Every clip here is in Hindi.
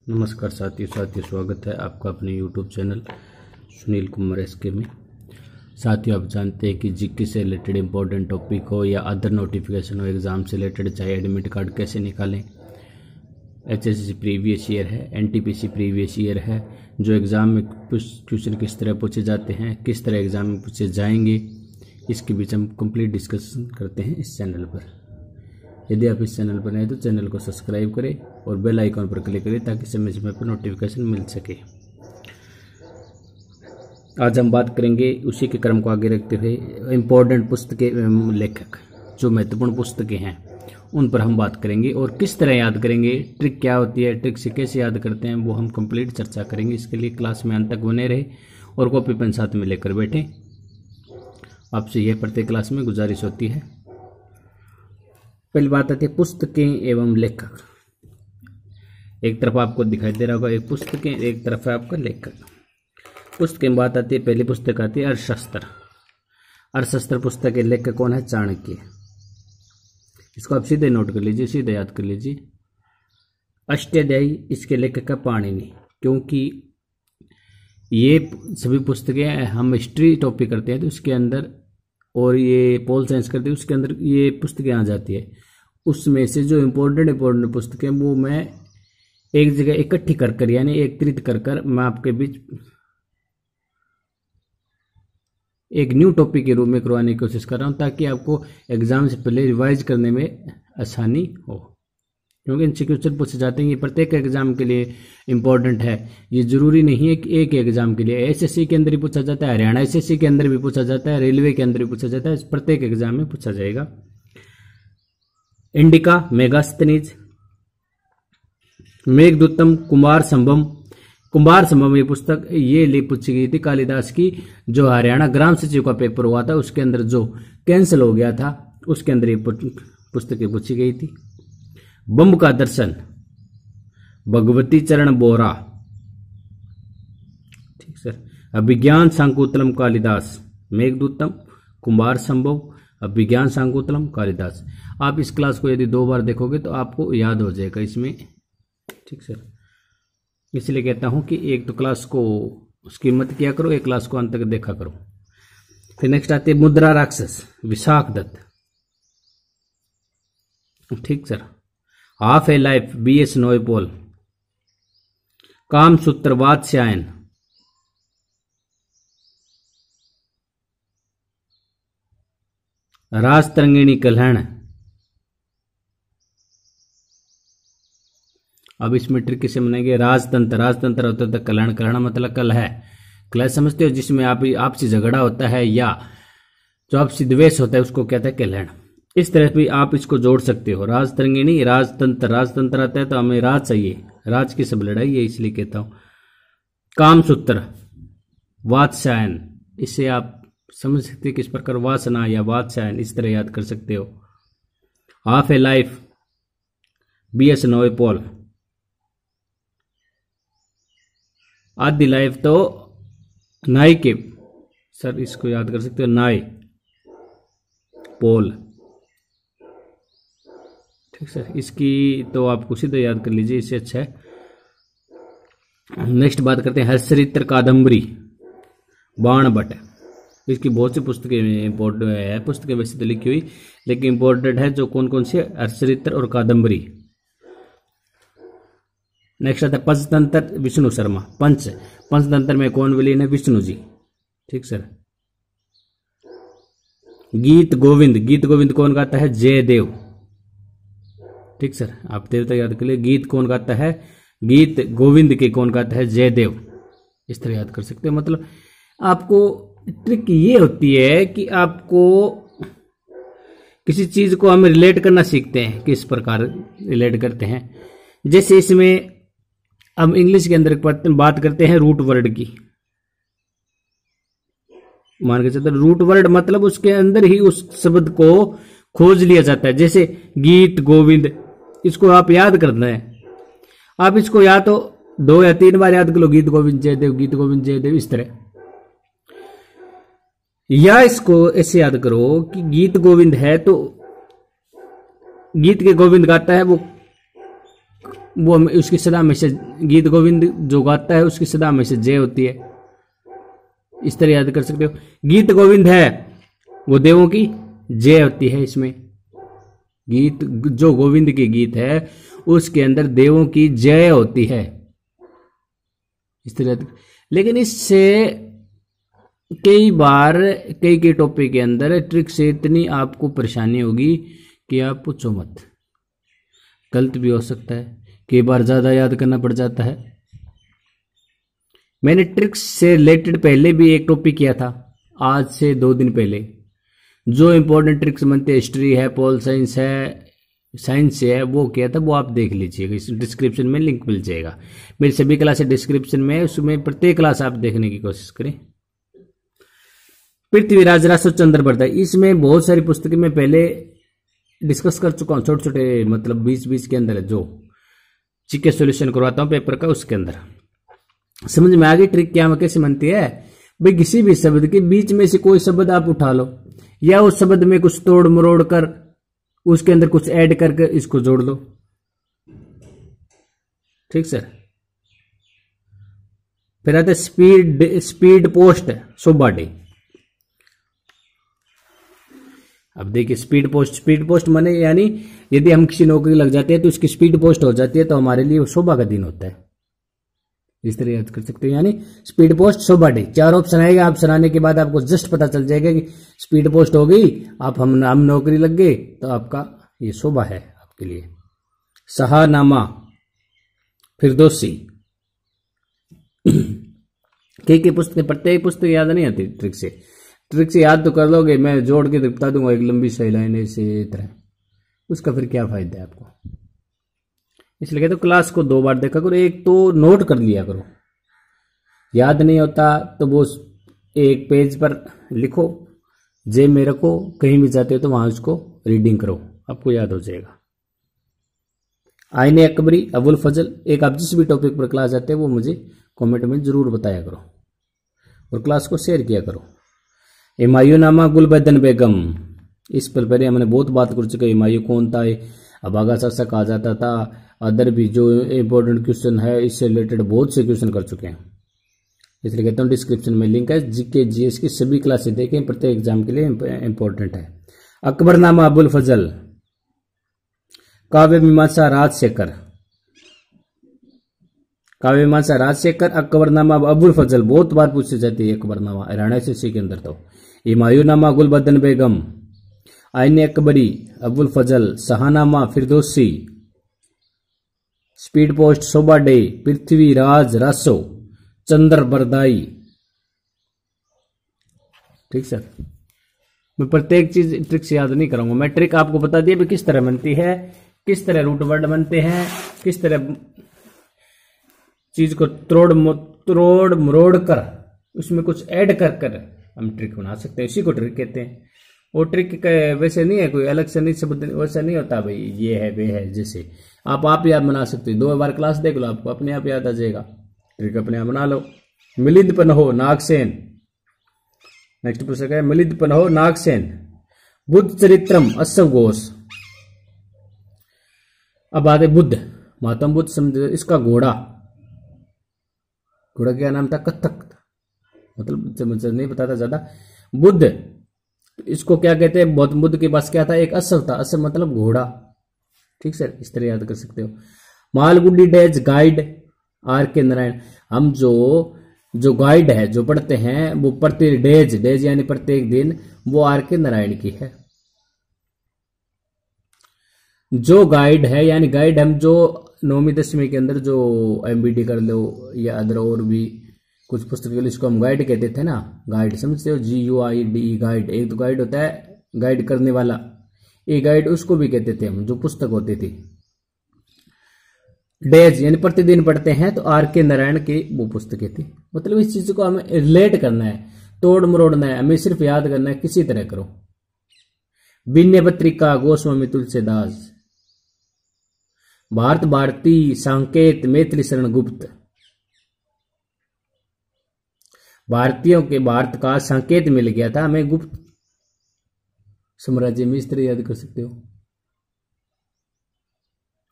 नमस्कार साथियों स्वागत है आपका अपने YouTube channel Sunil Kumar SK में। साथियों, आप जानते हैं कि जीके से रिलेटेड इंपॉर्टेंट टॉपिक हो या अदर नोटिफिकेशन हो एग्ज़ाम से रिलेटेड, चाहे एडमिट कार्ड कैसे निकालें, HSC प्रीवियस ईयर है, NTPC प्रीवियस ईयर है, जो एग्ज़ाम में क्वेश्चन किस तरह पूछे जाते हैं, किस तरह एग्ज़ाम में पूछे जाएंगे, इसके बीच हम कंप्लीट डिस्कशन करते हैं इस चैनल पर। यदि आप इस चैनल पर नए तो चैनल को सब्सक्राइब करें और बेल आइकॉन पर क्लिक करें ताकि समय समय पर नोटिफिकेशन मिल सके। आज हम बात करेंगे उसी के क्रम को आगे रखते हुए इम्पोर्टेंट पुस्तकें एवं लेखक, जो महत्वपूर्ण पुस्तकें हैं उन पर हम बात करेंगे और किस तरह याद करेंगे, ट्रिक क्या होती है, ट्रिक से कैसे याद करते हैं, वो हम कंप्लीट चर्चा करेंगे। इसके लिए क्लास में अंत तक बने रहे और कॉपी पेन साथ में लेकर बैठे। आपसे यह प्रत्येक क्लास में गुजारिश होती है। पहली बात आती है पुस्तकें एवं लेखक। एक तरफ आपको दिखाई दे रहा होगा एक पुस्तकें, एक तरफ है आपका लेखक। पुस्तकें में बात आती है, पहली पुस्तक आती है अर्थशास्त्र। अर्थशास्त्र पुस्तक के लेखक कौन है? चाणक्य। इसको आप सीधे नोट कर लीजिए, सीधे याद कर लीजिए। अष्टाध्यायी इसके लेखक का पाणिनि, क्योंकि ये सभी पुस्तकें हम हिस्ट्री टॉपिक करते हैं तो उसके अंदर, और ये पोल साइंस करते हैं उसके अंदर ये पुस्तकें आ जाती है। उसमें से जो इम्पोर्टेंट पुस्तकें वो मैं एक जगह इकट्ठी कर यानी एकत्रित कर मैं आपके बीच एक न्यू टॉपिक के रूप में करवाने की कोशिश कर रहा हूं, ताकि आपको एग्जाम से पहले रिवाइज करने में आसानी हो। क्योंकि इनसे क्वेश्चन पूछे जाते हैं, ये प्रत्येक एग्जाम के लिए इंपॉर्टेंट है। ये जरूरी नहीं है कि एक एग्जाम के लिए, एसएससी के अंदर भी पूछा जाता है, हरियाणा एसएससी के अंदर भी पूछा जाता है, रेलवे के अंदर भी पूछा जाता है, प्रत्येक एग्जाम में पूछा जाएगा। इंडिका, मेगास्थनीज, मेघदूतम, कुमार संभव ये पुस्तक ये पूछी गई थी कालिदास की, जो हरियाणा ग्राम सचिव का पेपर हुआ था उसके अंदर जो कैंसिल हो गया था, उसके अंदर ये पुस्तकें पूछी गई थी। बम्ब का दर्शन, भगवती चरण बोरा, ठीक सर। अभिज्ञान शाकुंतलम कालिदास, मेघदूतम, कुमार संभव, अभिज्ञान शाकुंतलम कालिदास। आप इस क्लास को यदि 2 बार देखोगे तो आपको याद हो जाएगा इसमें, ठीक सर। इसलिए कहता हूं कि एक तो क्लास को उसकी मत किया करो, एक क्लास को अंत तक देखा करो। फिर नेक्स्ट आती है मुद्रा राक्षस, विशाख दत्त, ठीक sir. Half a life, BS Naipaul, Kamasutra, Vatsyayana, Rajatarangini Kalhana. अब इसमें ट्रिक किसे बनाएंगे? राजतंत्र होता था कलहण, कलहण मतलब कल है, कलह समझते हो, जिसमें आपसी झगड़ा होता है या जो आपसी द्वेष होता है उसको कहता है कलहण। इस तरह भी आप इसको जोड़ सकते हो। राजतरंगिणी, राजतंत्र आता है तो हमें राज चाहिए, राज की सब लड़ाई है, इसलिए कहता हूं। कामसूत्र, वात्स्यायन, इससे आप समझ सकते किस प्रकार वासना या वात्स्यायन, इस तरह याद कर सकते हो। Half a life, BS Naipaul. आधी लाइफ तो नाई के सर, इसको याद कर सकते हो, नाई पोल, ठीक सर। इसकी तो आपको सीधे याद कर लीजिए, इससे अच्छा है। नेक्स्ट बात करते हैं हर्षचरित्र, कादम्बरी, बाण भट्ट। इसकी बहुत सी पुस्तकें इंपॉर्टेंट है, पुस्तकें वैसे तो लिखी हुई लेकिन इंपॉर्टेंट है जो कौन कौन से, हर्षचरित्र और कादम्बरी। नेक्स्ट आता है पंचतंत्र, विष्णु शर्मा। पंचतंत्र में कौन विलीन है? विष्णु जी, ठीक सर। गीत गोविंद कौन गाता है? जयदेव, ठीक सर। आप देवता याद कर लिए, गीत कौन गाता है? गीत गोविंद के कौन गाता है? जयदेव। इस तरह याद कर सकते हो। मतलब आपको ट्रिक ये होती है कि आपको किसी चीज को हम रिलेट करना सीखते हैं, किस प्रकार रिलेट करते हैं। जैसे इसमें हम इंग्लिश के अंदर बात करते हैं रूट वर्ड की, मान के चलते रूट वर्ड मतलब उसके अंदर ही उस शब्द को खोज लिया जाता है। जैसे गीत गोविंद, इसको आप याद करना है, आप इसको या तो 2 या 3 बार याद कर लो, गीत गोविंद जयदेव, गीत गोविंद जयदेव, इस तरह। या इसको ऐसे याद करो कि गीत गोविंद है तो गीत के गोविंद गाता है वो वो उसकी सदा हमेशा, गीत गोविंद जो गाता है उसकी सदा हमेशा जय होती है। इस तरह याद कर सकते हो। गीत गोविंद है वो देवों की जय होती है। इसमें गीत, जो गोविंद के गीत है उसके अंदर देवों की जय होती है। इस तरह, लेकिन इससे कई बार कई टॉपिक के अंदर ट्रिक से इतनी आपको परेशानी होगी कि आप पूछो मत। गलत भी हो सकता है, कई बार ज्यादा याद करना पड़ जाता है। मैंने ट्रिक्स से रिलेटेड पहले भी एक टॉपिक किया था, आज से 2 दिन पहले। जो इंपॉर्टेंट ट्रिक्स बनते हैं, हिस्ट्री है, पोल साइंस है, साइंस से है, वो किया था, वो आप देख लीजिएगा। इस डिस्क्रिप्शन में लिंक मिल जाएगा। मेरी सभी क्लास डिस्क्रिप्शन में है, उसमें प्रत्येक क्लास आप देखने की कोशिश करें। पृथ्वीराज रासो चंद्र बरदाई, इसमें बहुत सारी पुस्तकें मैं पहले डिस्कस कर चुका हूँ, छोटे छोटे मतलब 20 के अंदर जो जीके सॉल्यूशन करवाता हूँ पेपर का, उसके अंदर समझ में आ गई ट्रिक क्या कैसे बनती है। भाई किसी भी शब्द के बीच में से कोई शब्द आप उठा लो, या उस शब्द में कुछ तोड़ मरोड़ कर उसके अंदर कुछ ऐड करके इसको जोड़ दो। ठीक सर। फिर आते स्पीड पोस्ट शोभा डे। अब देखिए स्पीड पोस्ट माने यानी यदि हम किसी नौकरी लग जाते हैं तो उसकी स्पीड पोस्ट हो जाती है, तो हमारे लिए वो शोभा का दिन होता है। इस तरह याद कर सकते हैं, यानी स्पीड पोस्ट शोभा डे। 4 ऑप्शन आएगा, आप सुनाने के बाद आपको जस्ट पता चल जाएगा कि स्पीड पोस्ट हो गई, आप हम नौकरी लग गए, तो आपका ये शोभा है आपके लिए। सहानामा, फिरदौसी, कई पुस्तकें, प्रत्येक पुस्तक याद नहीं आती ट्रिक से याद तो कर लोगे, मैं जोड़ के बता दूंगा एक लंबी सही लाइन ऐसे तरह, उसका फिर क्या फायदा है आपको। इसलिए कहते हो क्लास को 2 बार देखा करो। एक तो नोट कर लिया करो, याद नहीं होता तो वो एक पेज पर लिखो, जेब में रखो, कहीं भी जाते हो तो वहां उसको रीडिंग करो, आपको याद हो जाएगा। आईने अकबरी, अबुल फजल, एक आप जिस भी टॉपिक पर क्लास आते हैं वो मुझे कमेंट में जरूर बताया करो और क्लास को शेयर किया करो। हुमायूंनामा, गुलबदन बेगम, इस पर पहले हमने बहुत बात कर चुके। हुमायूं कौन था, अभागा शासक कहा जाता था। अदर भी जो इंपॉर्टेंट क्वेश्चन है इससे रिलेटेड बहुत से क्वेश्चन कर चुके हैं, इसलिए कहता हूँ डिस्क्रिप्शन में लिंक है। जीके जीएस की सभी क्लासें देखें, प्रत्येक एग्जाम के लिए इंपॉर्टेंट है। अकबरनामा, अबुल फजल, काव्य मीमांसा, राजशेखर, काव्य मीमांसा राजशेखर, अकबरनामा अबुल फजल बहुत बार पूछी जाती है। अकबरनामा हरियाणा से के अंदर, तो हुमायूंनामा गुलबदन बेगम, आईने अकबरी अबुल फजल, सहानामा फिरदौसी, स्पीड पोस्ट शोभा डे, पृथ्वीराज रासो, चंद्र बरदाई। ठीक सर। मैं प्रत्येक चीज ट्रिक से याद नहीं कराऊंगा, मैं ट्रिक आपको बता दिया भी किस तरह बनती है, किस तरह रूट वर्ड बनते हैं, किस तरह चीज को तोड़ मरोड़ कर उसमें कुछ ऐड कर कर हम ट्रिक बना सकते हैं, इसी को ट्रिक कहते हैं। वो ट्रिक वैसे नहीं है, कोई अलग से नहीं शब्द वैसा नहीं होता भाई ये है वे है, जैसे आप याद बना सकते हो। 2 बार क्लास देख लो, आपको अपने आप याद आ जाएगा, ट्रिक अपने आप बना लो। मिलिंद पन्हो, नागसेन, नेक्स्ट पुस्तक है मिलिंद पन्हो, नागसेन, बुद्ध चरित्रम, अश्व घोष। अब आते बुद्ध, महात्मा बुद्ध समझ, इसका घोड़ा क्या नाम था, कत्थक, मतलब नहीं पता था ज्यादा। बुद्ध, इसको क्या कहते हैं, गौतम बुद्ध के पास क्या था, एक अश्व था, अश्व मतलब घोड़ा। ठीक सर, इस तरह याद कर सकते हो। मालगुडी डेज गाइड, आर के नारायण। हम जो गाइड है जो पढ़ते हैं वो प्रति डेज यानी प्रत्येक दिन, वो आर के नारायण की है। जो गाइड है यानी गाइड हम जो 9वीं 10वीं के अंदर जो एमबीडी कर लो या अदर और भी कुछ पुस्तक के लिए इसको हम गाइड कहते थे ना, गाइड समझते हो, GUIDE गाइड। एक तो गाइड होता है गाइड करने वाला, ये गाइड उसको भी कहते थे हम, जो पुस्तक होती थी। डेज यानी प्रतिदिन पढ़ते हैं, तो आर के नारायण की वो पुस्तकें थी। मतलब इस चीज को हमें रिलेट करना है, तोड़ मरोड़ना है, हमें सिर्फ याद करना है, किसी तरह करो। विनय पत्रिका, गोस्वामी तुलसीदास, भारत भारती, संकेत, मैथिली शरण गुप्त। भारतीयों के भारत का संकेत मिल गया था हमें गुप्त साम्राज्य में, इस तरह याद कर सकते हो।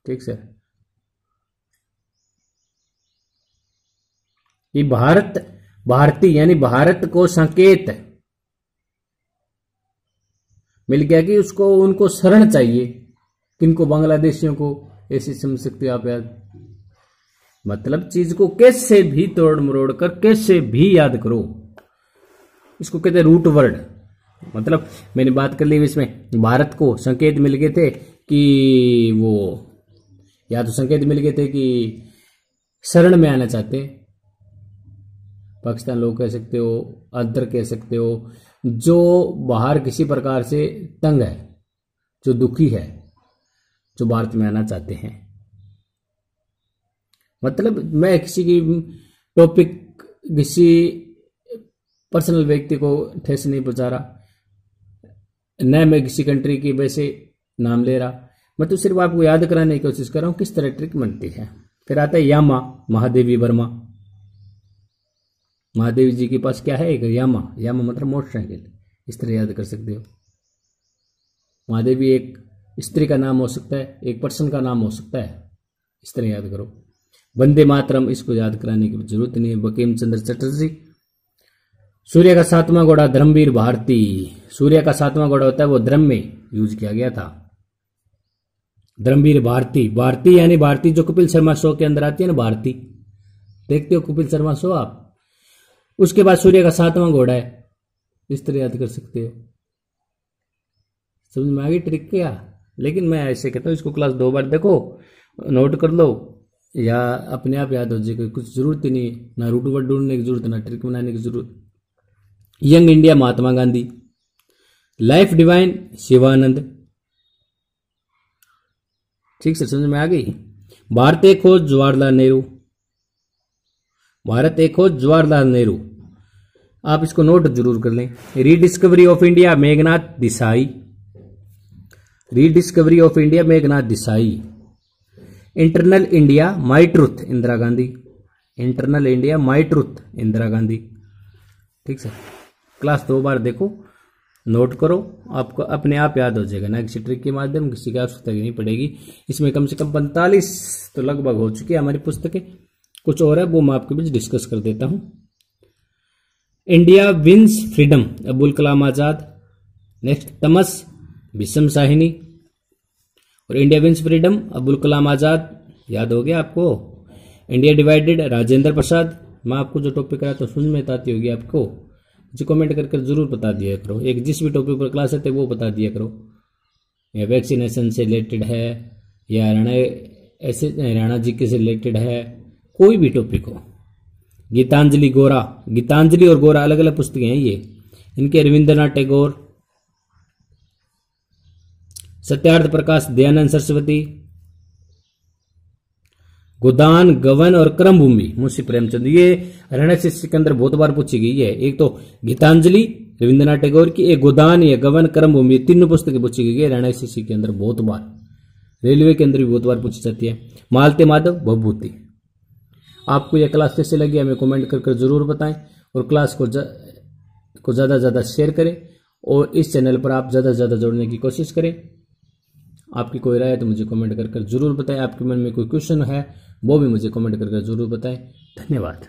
ठीक सर। कि भारत भारती यानी भारत को संकेत मिल गया कि उसको उनको शरण चाहिए, किनको, बांग्लादेशियों को। ऐसे समझ सकते हो आप याद, मतलब चीज को कैसे भी तोड़ मरोड़ कर कैसे भी याद करो, इसको कहते हैं रूट वर्ड। मतलब मैंने बात कर ली इसमें, भारत को संकेत मिल गए थे कि वो, या तो संकेत मिल गए थे कि शरण में आना चाहते हैं, पाकिस्तान लोग कह सकते हो, अदर कह सकते हो, जो बाहर किसी प्रकार से तंग है, जो दुखी है, जो भारत में आना चाहते हैं। मतलब मैं किसी की टॉपिक, किसी पर्सनल व्यक्ति को ठेस नहीं पहुंचा रहा, न मैं किसी कंट्री की वैसे नाम ले रहा, मैं तो सिर्फ आपको याद कराने की कोशिश कर रहा हूं किस तरह ट्रिक बनती है। फिर आता है यामा, महादेवी वर्मा। महादेवी जी के पास क्या है, एक यामा, यामा मतलब मोटरसाइकिल, इस तरह याद कर सकते हो। महादेवी एक स्त्री का नाम हो सकता है, एक पर्सन का नाम हो सकता है, इस तरह याद करो। वंदे मातरम, इसको याद कराने की जरूरत नहीं है, बंकिम चंद्र चटर्जी। सूर्य का सातवां घोड़ा धर्मवीर भारती, सूर्य का सातवां घोड़ा होता है वो धर्म में यूज किया गया था, धर्मवीर भारती। भारती यानी भारती, जो कपिल शर्मा शो के अंदर आती है ना, भारती, देखते हो कपिल शर्मा शो आप, उसके बाद सूर्य का सातवां घोड़ा है, इस तरह याद कर सकते हो। समझ में आ गई ट्रिक क्या? लेकिन मैं ऐसे कहता हूँ, इसको क्लास 2 बार देखो, नोट कर लो, या अपने आप याद हो जाएगा, कुछ जरूरत ही नहीं, ना रूट वर्ड ढूंढने की जरूरत, ना ट्रिक बनाने की जरूरत। Young India Mahatma Gandhi, life divine Shivanand, ठीक से समझ में आ गई। भारत एक खोज जवाहरलाल नेहरू, भारत एक खोज जवाहरलाल नेहरू, आप इसको नोट जरूर कर लें। Rediscovery of India Meghnath Desai, rediscovery of India Meghnath Desai. Internal India my truth Indira Gandhi, internal India my truth Indira Gandhi, ठीक है। क्लास 2 बार देखो, नोट करो, आपको अपने आप याद हो जाएगा, ना किसी ट्रिक के माध्यम, किसी की आवश्यकता नहीं पड़ेगी। इसमें कम से कम 45 तो लगभग हो चुकी है हमारी पुस्तकें, कुछ और है वो मैं आपके बीच डिस्कस कर देता हूं। India wins freedom, Abdul Kalam Azad. Next तमस, भीष्म साहिनी। और India wins freedom, Abdul Kalam Azad, याद हो गया आपको। India divided, Rajendra Prasad. मैं आपको जो टॉपिक कराया तो समझ में आती होगी आपको, जी कमेंट करके जरूर बता दिया करो। एक जिस भी टॉपिक पर क्लास है वो बता दिया करो, या वैक्सीनेशन से रिलेटेड है, या हरियाणा जीके से रिलेटेड है, कोई भी टॉपिक हो। गीतांजलि गोरा, गीतांजलि और गोरा अलग अलग पुस्तकें हैं ये, इनके रविंद्रनाथ टैगोर। सत्यार्थ प्रकाश, दयानंद सरस्वती। गोदान, गवन और क्रम भूमि, मुंशी प्रेमचंद। ये हरियाणा शिष्य के अंदर बहुत बार पूछी गई है। एक तो गीतांजलि रविंद्रनाथ टैगोर की, एक गोदान या गवन क्रम भूमि, तीनों पुस्तकें पूछी गई है हरियाणा शिष्य के अंदर बहुत बार, रेलवे के अंदर भी बहुत बार पूछी जाती है। मालती माधव, भभूति। आपको यह क्लास कैसे लगी हमें कमेंट कर जरूर बताएं, और क्लास को ज्यादा से ज्यादा शेयर करें, और इस चैनल पर आप ज्यादा से ज्यादा जोड़ने की कोशिश करें। आपकी कोई राय है तो मुझे कमेंट कर जरूर बताएं। आपके मन में कोई क्वेश्चन है वो भी मुझे कमेंट कर जरूर बताएं। धन्यवाद।